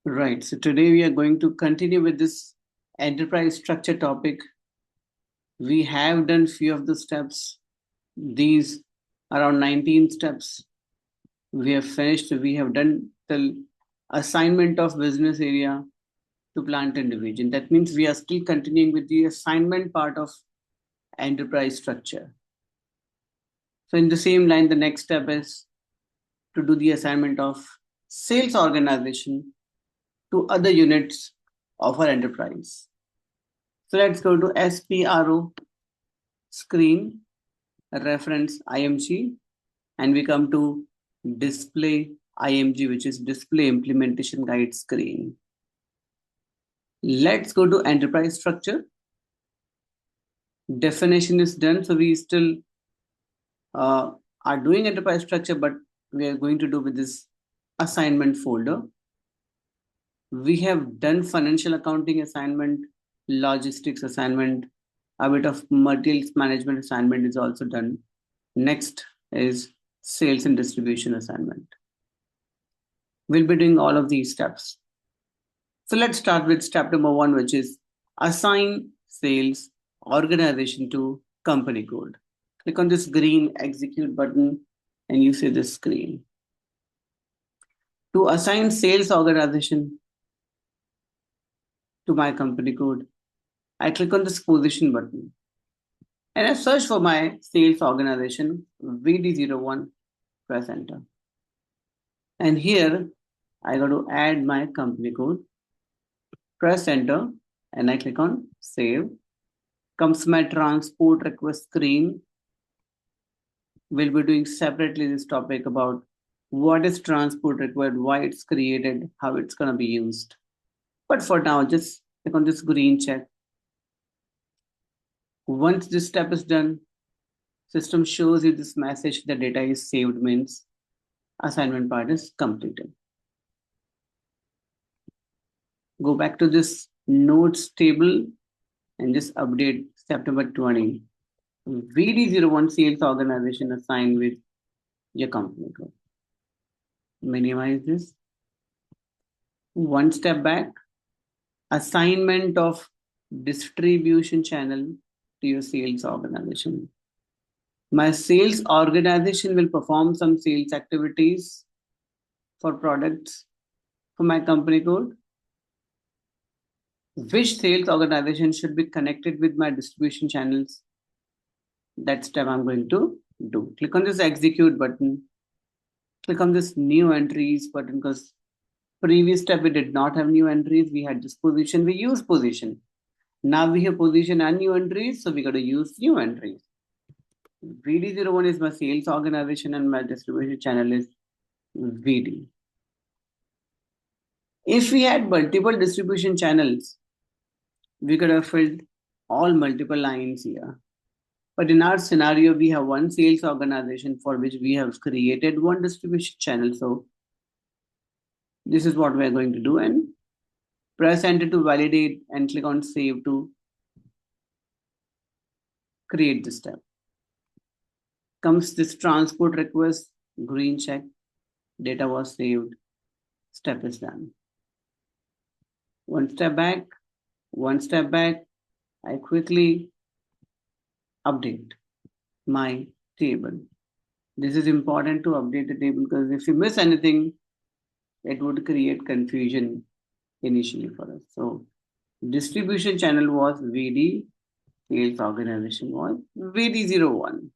Right. So today we are going to continue with this enterprise structure topic. We have done few of the steps. These around 19 steps we have finished. We have done the assignment of business area to plant and division. That means we are still continuing with the assignment part of enterprise structure. So in the same line, the next step is to do the assignment of sales organization to other units of our enterprise. So let's go to SPRO screen reference IMG and we come to display IMG, which is display implementation guide screen. Let's go to enterprise structure. Definition is done. So we still are doing enterprise structure, but we are going to do with this assignment folder. We have done financial accounting assignment, logistics assignment, a bit of materials management assignment is also done. Next is sales and distribution assignment. We'll be doing all of these steps. So let's start with step number 1, which is assign sales organization to company code. Click on this green execute button and you see this screen. To assign sales organization to my company code, I click on this position button and I search for my sales organization VD01, press enter. And here I got to add my company code, press enter, and I click on save. Comes my transport request screen. We'll be doing separately this topic about what is transport required, why it's created, how it's going to be used. But for now, just click on this green check. Once this step is done, system shows you this message, the data is saved, means assignment part is completed. Go back to this notes table and just update September 20. VD01 sales organization assigned with your company code. Minimize this. One step back. Assignment of distribution channel to your sales organization. My sales organization will perform some sales activities for products for my company code. Which sales organization should be connected with my distribution channels? That step I'm going to do. Click on this execute button. Click on this new entries button because previous step we did not have new entries. We had this position. We use position. Now we have position and new entries. So we got to use new entries. VD01 is my sales organization and my distribution channel is VD. If we had multiple distribution channels, we could have filled all multiple lines here. But in our scenario, we have one sales organization for which we have created one distribution channel. So this is what we're going to do and press enter to validate and click on save to create this step. Comes this transport request, green check, data was saved, step is done. One step back, I quickly update my table. This is important to update the table because if you miss anything, it would create confusion initially for us. So distribution channel was VD, sales organization was VD01.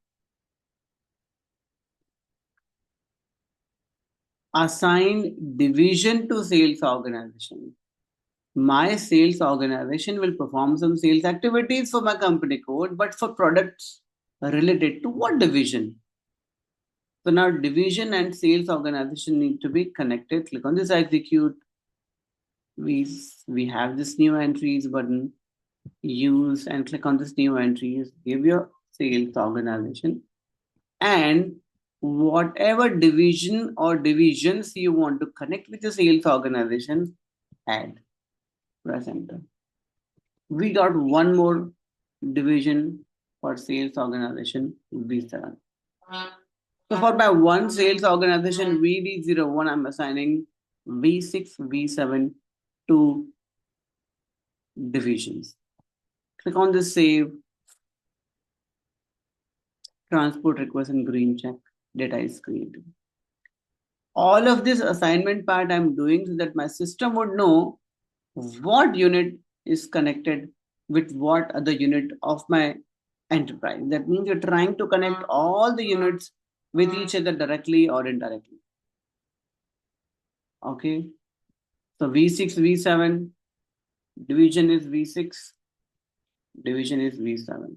Assign division to sales organization. My sales organization will perform some sales activities for my company code, but for products related to what division? So now division and sales organization need to be connected. Click on this execute. We have this new entries button. Use and click on this new entries. Give your sales organization and whatever division or divisions you want to connect with the sales organization, add. Press enter. We got one more division for sales organization V7. So for my one sales organization VD01, I'm assigning V6, V7, two divisions. Click on the save, transport request and green check, data is created. All of this assignment part I'm doing so that my system would know what unit is connected with what other unit of my enterprise. That means you're trying to connect all the units with each other directly or indirectly. Okay. So V6, V7, division is V6, division is V7.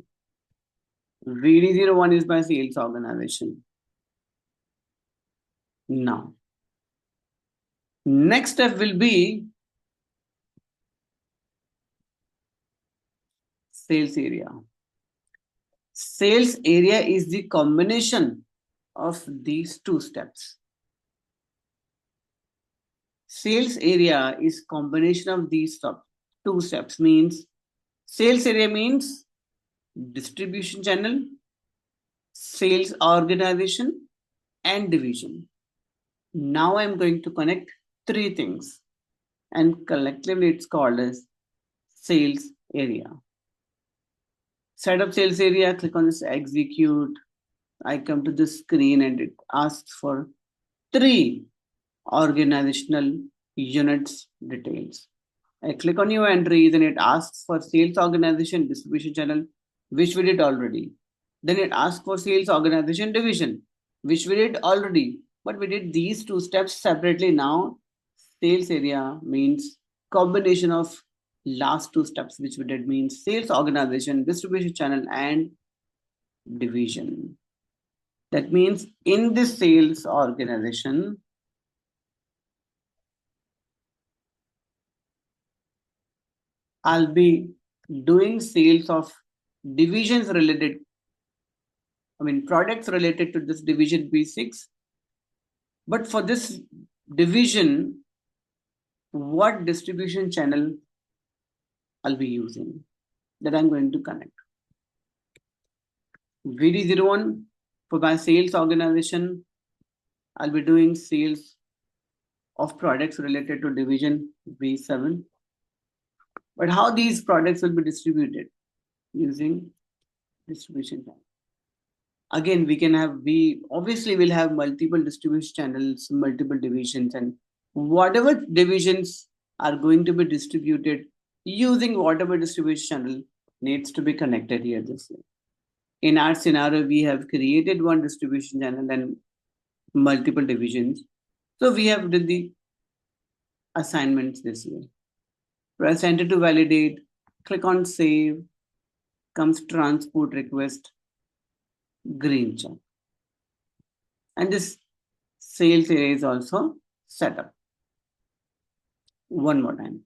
VD01 is my sales organization. Now, next step will be sales area. Sales area is the combination of these two steps. Sales area is combination of these two steps. Means sales area means distribution channel, sales organization, and division. Now I'm going to connect three things, and collectively it's called as sales area. Set up sales area, click on this execute. I come to this screen and it asks for three organizational units details. I click on new entries and it asks for sales organization distribution channel, which we did already. Then it asks for sales organization division, which we did already. But we did these two steps separately. Now, sales area means combination of last two steps, which we did means sales organization, distribution channel, and division. That means in this sales organization, I'll be doing sales of divisions related, products related to this division B6. But for this division, what distribution channel I'll be using that I'm going to connect. VD01 for my sales organization, I'll be doing sales of products related to division V7. But how these products will be distributed using distribution channel. Again, we obviously will have multiple distribution channels, multiple divisions, and whatever divisions are going to be distributed using whatever distribution channel needs to be connected here this way. In our scenario, we have created one distribution channel and multiple divisions. So we have did the assignments this way. Press enter to validate, click on save, comes transport request, green check. And this sales area is also set up. One more time.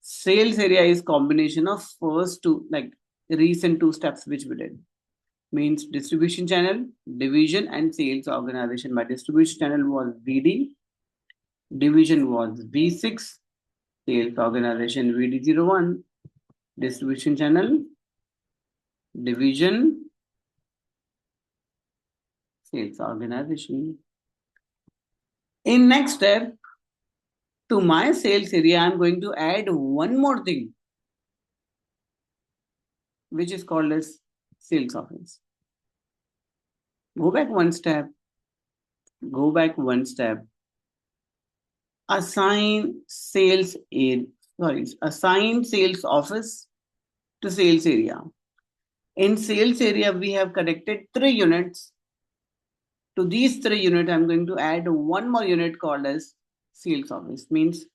Sales area is combination of first two, like recent two steps which we did. Means distribution channel, division, and sales organization. My distribution channel was VD, division was V6, sales organization VD01, distribution channel, division, sales organization. In next step, to my sales area, I'm going to add one more thing, which is called as sales office. Go back one step. Assign assign sales office to sales area. In sales area, we have connected 3 units. To these 3 units, I'm going to add one more unit called as sales office. Means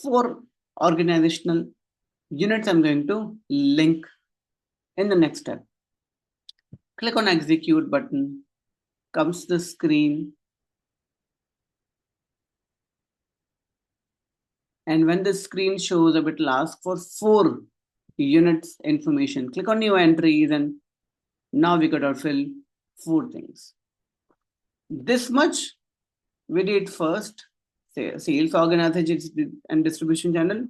4 organizational units I'm going to link in the next step. Click on execute button, comes the screen. And when the screen shows up, it will ask for 4 units information. Click on new entries and now we got to fill 4 things. This much we did first, sales organization and distribution channel.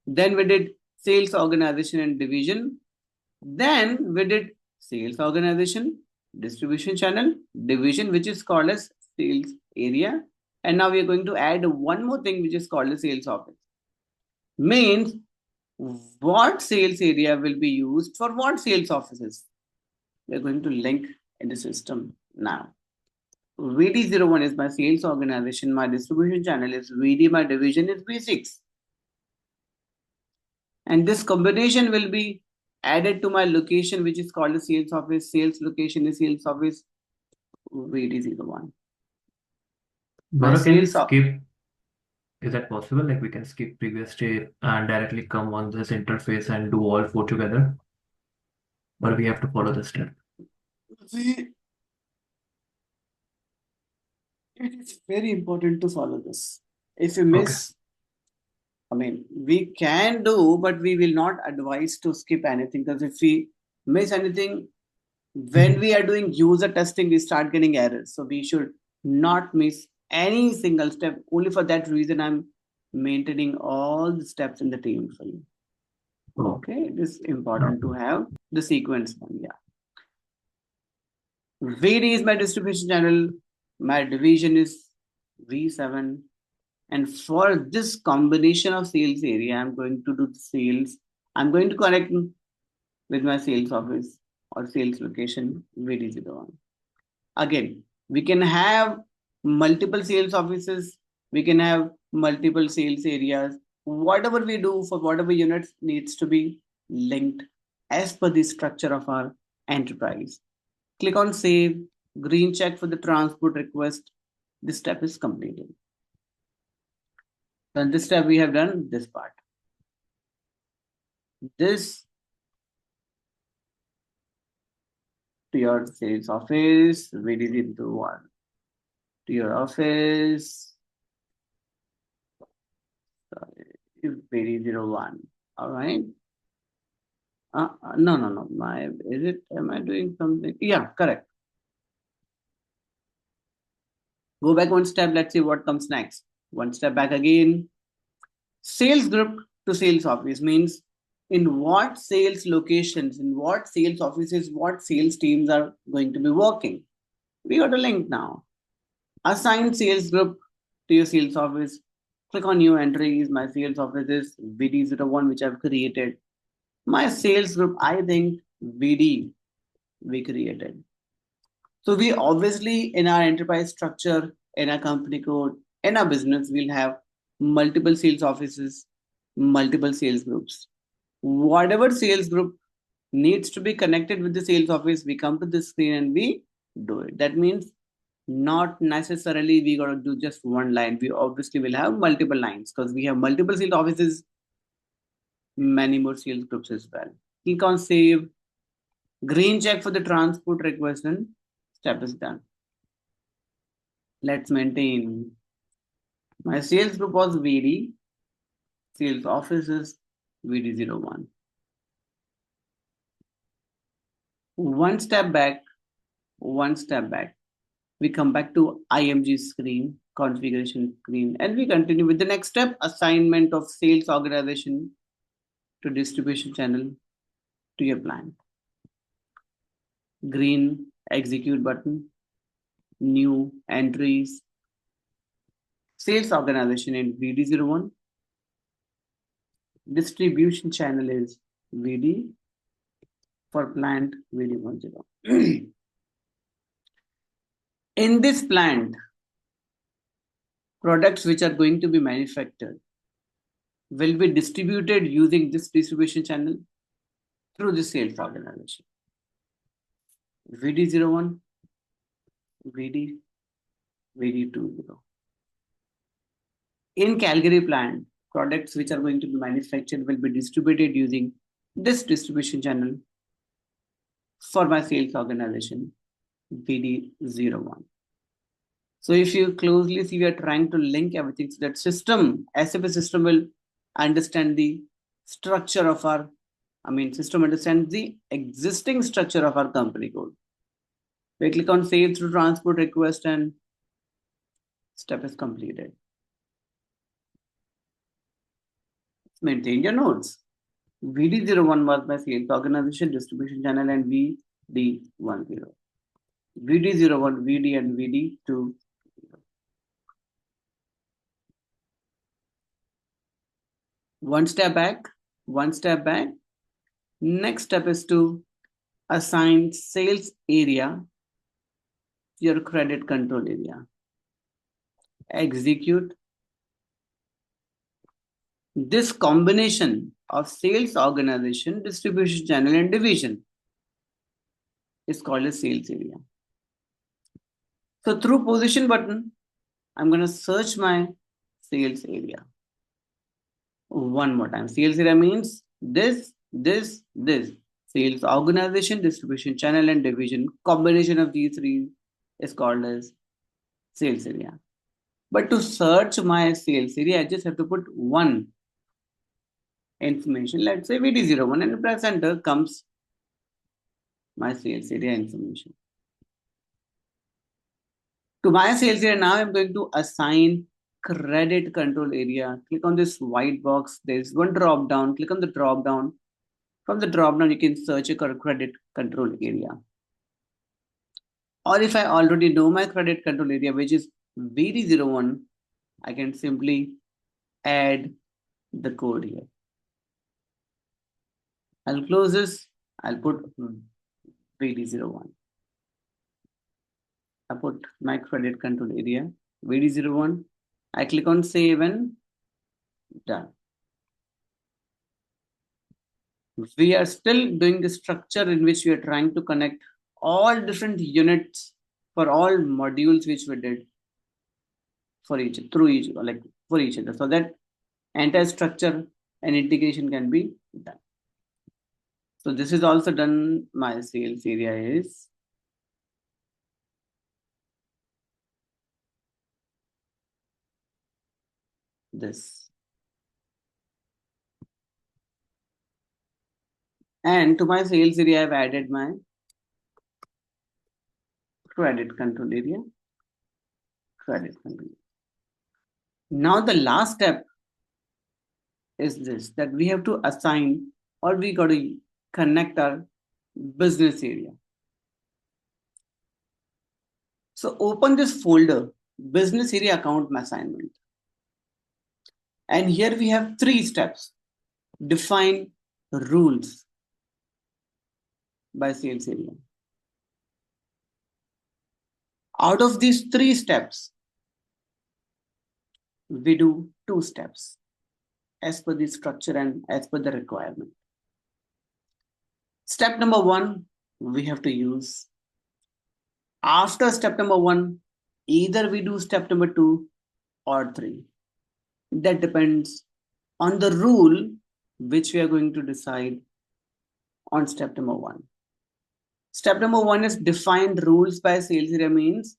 Then we did sales organization and division. Then we did sales organization, distribution channel, division, which is called as sales area. And now we are going to add one more thing, which is called a sales office. Means what sales area will be used for what sales offices. We are going to link in the system now. VD01 is my sales organization. My distribution channel is VD. My division is V6. And this combination will be added to my location, which is called a sales office. Sales location is sales office VD01. Gaurav, can we skip? Is that possible? Like we can skip previous step and directly come on this interface and do all four together? Or we have to follow the step? It is very important to follow this. If you miss, I mean, we can do, but we will not advise to skip anything, because if we miss anything, when we are doing user testing, we start getting errors. So we should not miss any single step. Only for that reason, I'm maintaining all the steps in the team for you. Okay, it is important to have the sequence one. Yeah. VD is my distribution channel. My division is V7. And for this combination of sales area, I'm going to do the sales. I'm going to connect with my sales office or sales location VD01. Again, we can have multiple sales offices. We can have multiple sales areas. Whatever we do for whatever units needs to be linked as per the structure of our enterprise. Click on save, green check for the transport request. This step is completed. So in this step, we have done this part. This to your sales office, VD01. To your office, VD01. All right. No. Am I doing something? Yeah, correct. Go back one step. Let's see what comes next. One step back again. Sales group to sales office means in what sales locations, in what sales offices, what sales teams are going to be working. We got a link now. Assign sales group to your sales office. Click on new entries. My sales office is VD01, which I've created. My sales group, I think VD we created. So we obviously in our enterprise structure, in our company code, in our business, we'll have multiple sales offices, multiple sales groups. Whatever sales group needs to be connected with the sales office, we come to this screen and we do it. That means not necessarily we got to do just one line. We obviously will have multiple lines because we have multiple sales offices, many more sales groups as well. Click on save, green check for the transport request, and step is done. Let's maintain. My sales group was VD, sales office is VD01. One step back. We come back to IMG screen, configuration screen, and we continue with the next step, assignment of sales organization to distribution channel to your plant. Green execute button, new entries, sales organization in VD01, distribution channel is VD, for plant VD10. In this plant, products which are going to be manufactured will be distributed using this distribution channel through the sales organization. VD01, VD, VD20. In Calgary plant, products which are going to be manufactured will be distributed using this distribution channel for my sales organization, VD01. So if you closely see, we are trying to link everything so that SAP system will understand the structure of our, system understands the existing structure of our company code. We click on save through transport request and step is completed. Maintain your nodes. VD01 was my sales organization distribution channel and VD10. VD01, VD and VD2. One step back, one step back. Next step is to assign sales area to your credit control area. Execute. This combination of sales organization, distribution channel, and division is called a sales area. So through position button, I'm going to search my sales area. One more time. Sales area means this. Sales organization, distribution channel, and division. Combination of these three is called as sales area. But to search my sales area, I just have to put one information. Let's say VD01 and press enter comes my sales area information. To my sales area, now I'm going to assign credit control area. Click on this white box. There's one drop down. Click on the drop down. From the drop down, you can search a credit control area. Or if I already know my credit control area, which is VD01, I can simply add the code here. I'll close this. I'll put VD01. I put my credit control area, VD01. I click on save and done. We are still doing the structure in which we are trying to connect all different units for all modules which we did for each other, so that entire structure and integration can be done. So this is also done. My sales area is this. And to my sales area, I've added my credit control area. Now the last step is this, that we have to assign, or we got to connect our business area. So open this folder, business area account assignment. And here we have 3 steps. Define rules by sales area. Out of these 3 steps, we do 2 steps as per the structure and as per the requirement. Step number 1, we have to use. After step number 1, either we do step number 2 or 3. That depends on the rule which we are going to decide on step number 1. Step number 1 is define rules by sales area, means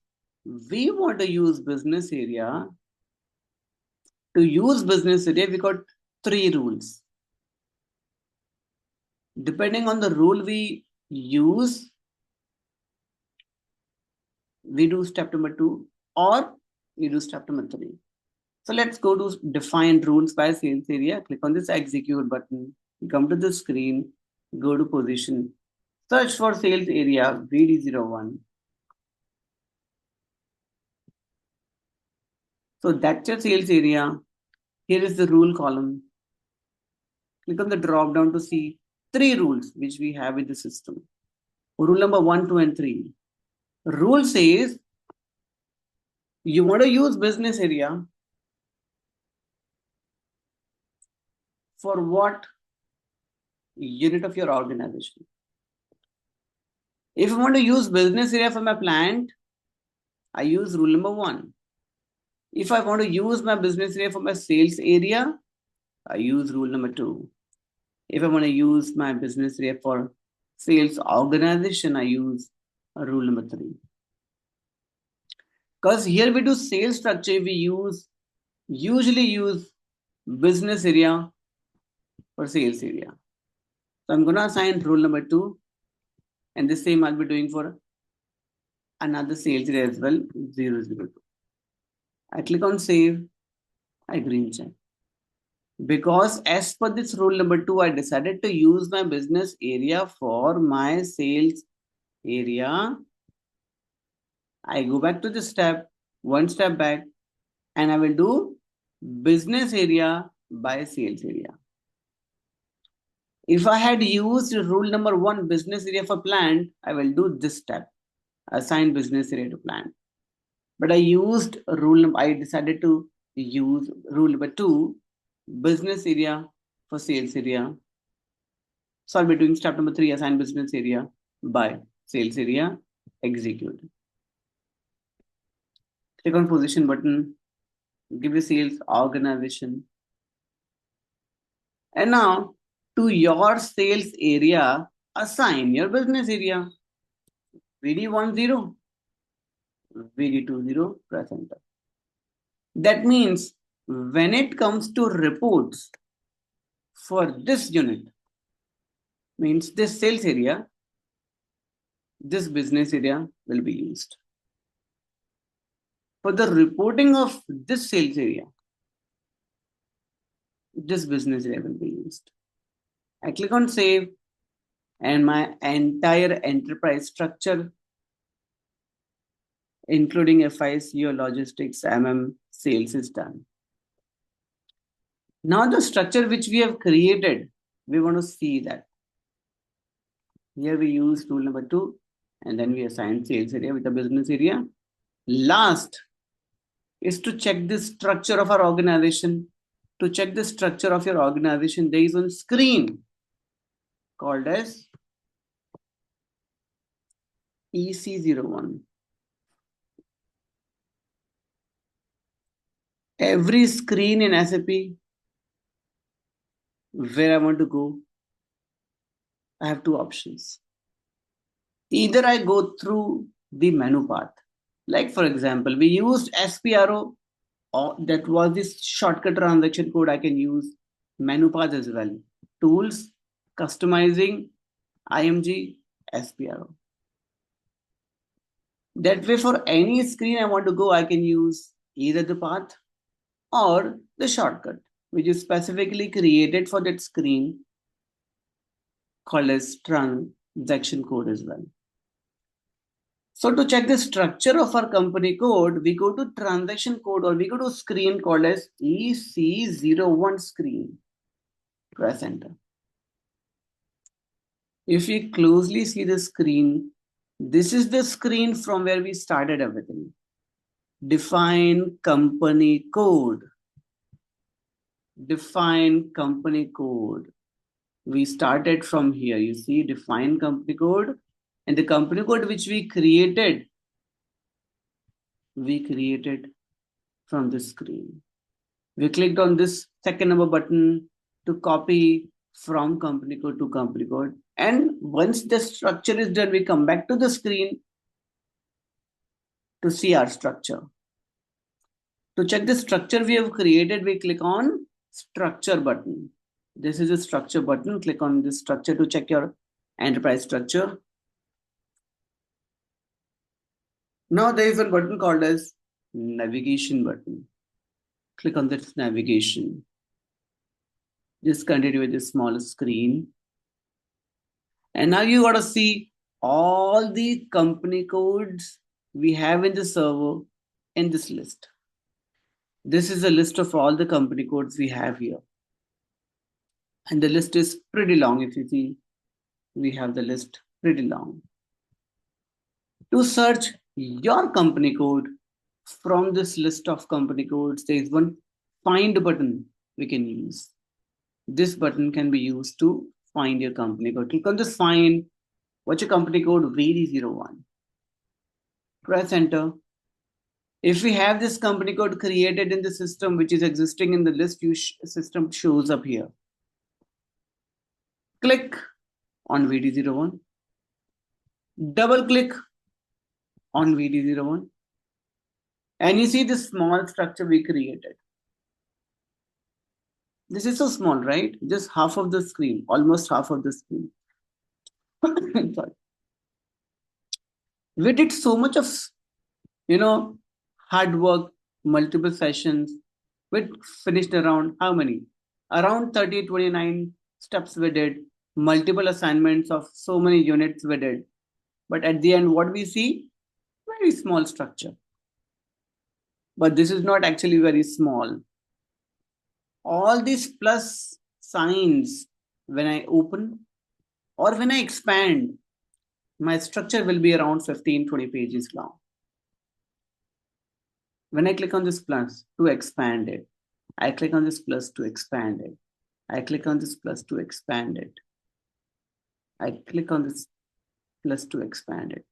we want to use business area. To use business area, we got 3 rules. Depending on the rule we use, we do step number 2 or we do step number 3. So let's go to define rules by sales area. Click on this execute button. Come to the screen, go to position, search for sales area VD01. So that's your sales area. Here is the rule column. Click on the drop down to see 3 rules which we have in the system. Rule number 1, 2, and 3. Rule says you want to use business area for what unit of your organization. If I want to use business area for my plant, I use rule number 1. If I want to use my business area for my sales area, I use rule number 2. If I want to use my business area for sales organization, I use rule number 3. Because here we do sales structure, we usually use business area for sales area. So I'm going to assign rule number 2, and the same I'll be doing for another sales area as well, 002. I click on save, I green check. Because as per this rule number 2, I decided to use my business area for my sales area. I go back to the step, 1 step back, and I will do business area by sales area. If I had used rule number 1, business area for plant, I will do this step, assign business area to plant. But I decided to use rule number 2, business area for sales area. So I'll be doing step number 3, assign business area by sales area, execute. Click on position button, give the sales organization. And now to your sales area, assign your business area. VD10, VD20, press enter. That means when it comes to reports for this unit, means this sales area, this business area will be used. For the reporting of this sales area, this business area will be used. I click on save and my entire enterprise structure, including FICO, logistics, sales is done. Now the structure which we have created, we want to see that. Here we use rule number 2 and then we assign sales area with the business area. Last is to check the structure of our organization. To check the structure of your organization, there is one screen called as EC01. Every screen in SAP where I want to go, I have 2 options. Either I go through the menu path. Like for example, we used SPRO, or that was this shortcut transaction code. I can use menu path as well. Tools, customizing, IMG, SPRO. That way for any screen I want to go, I can use either the path or the shortcut, which is specifically created for that screen called as transaction code as well. So to check the structure of our company code, we go to transaction code or we go to screen called as EC01 screen. Press enter. If we closely see the screen, this is the screen from where we started everything. Define company code. Define company code. We started from here. You see, define company code. And the company code which we created from this screen. We clicked on this second number button to copy from company code to company code. And once the structure is done, we come back to the screen to see our structure. To check the structure we have created, we click on structure button. This is a structure button. Click on this structure to check your enterprise structure. Now there is a button called as navigation button. Click on this navigation. Just continue with this small screen. And now you got to see all the company codes we have in the server in this list. This is a list of all the company codes we have here. And the list is pretty long. If you see, we have the list pretty long. To search your company code from this list of company codes, there is one find button we can use. This button can be used to find your company code. Click on this find. What's your company code? VD01. Press enter. If we have this company code created in the system, which is existing in the list, system shows up here. Click on VD01. Double click on VD01. And you see this small structure we created. This is so small, right? Just half of the screen, almost half of the screen. Sorry. We did so much of, hard work, multiple sessions. We finished around how many? Around 30, 29 steps we did, multiple assignments of so many units we did. But at the end, what we see? Very small structure. But this is not actually very small. All these plus signs when I open or when I expand, my structure will be around 15-20 pages long. When I click on this plus to expand it, I click on this plus to expand it. I click on this plus to expand it. I click on this plus to expand it.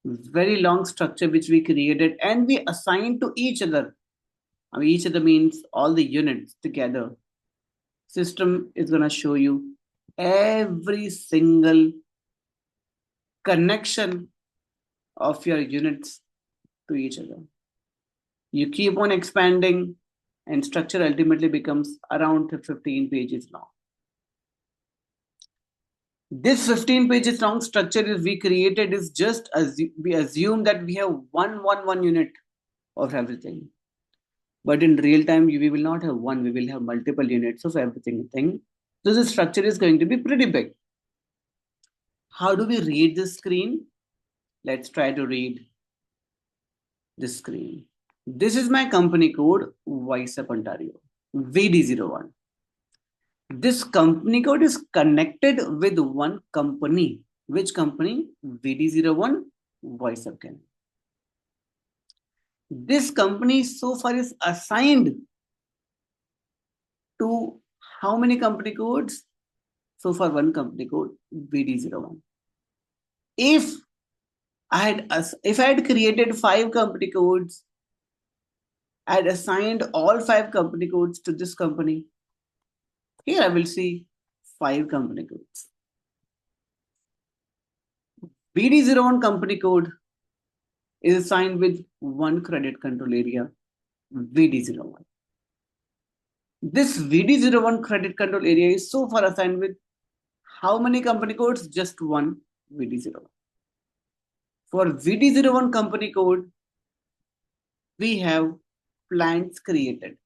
Very long structure which we created and we assigned to each other. I mean, each other means all the units together. System is going to show you every single connection of your units to each other. You keep on expanding and structure ultimately becomes around 15 pages long. This 15 pages long structure is we created is just as we assume that we have one unit of everything. But in real time, we will not have one, we will have multiple units of everything. So the structure is going to be pretty big. How do we read this screen? Let's try to read this screen. This is my company code, VoiSAP Ontario, VD01. This company code is connected with one company. Which company? VD01, VoiSAP Canada. This company so far is assigned to how many company codes? So far one company code, VD01. If I had created 5 company codes, I had assigned all 5 company codes to this company. Here I will see 5 company codes. VD01 company code is assigned with one credit control area, VD01. This VD01 credit control area is so far assigned with how many company codes? Just one, VD01. For VD01 company code, we have plants created.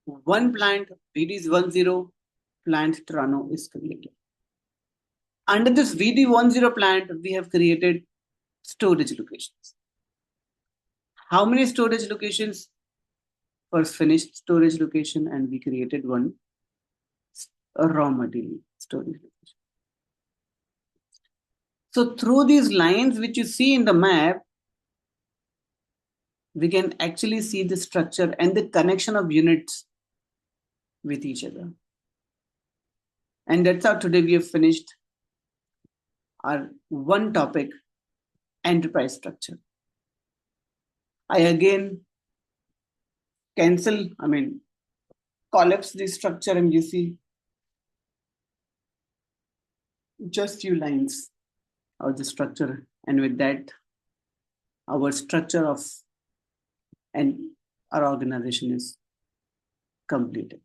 One plant, VD10, plant Toronto is created. Under this VD10 plant, we have created storage locations. How many storage locations? For finished storage location, and we created one raw material storage location. So through these lines which you see in the map, we can actually see the structure and the connection of units with each other. And that's how today we have finished our one topic, enterprise structure. I again collapse the structure, and you see just few lines of the structure, and with that our structure of our organization is completed.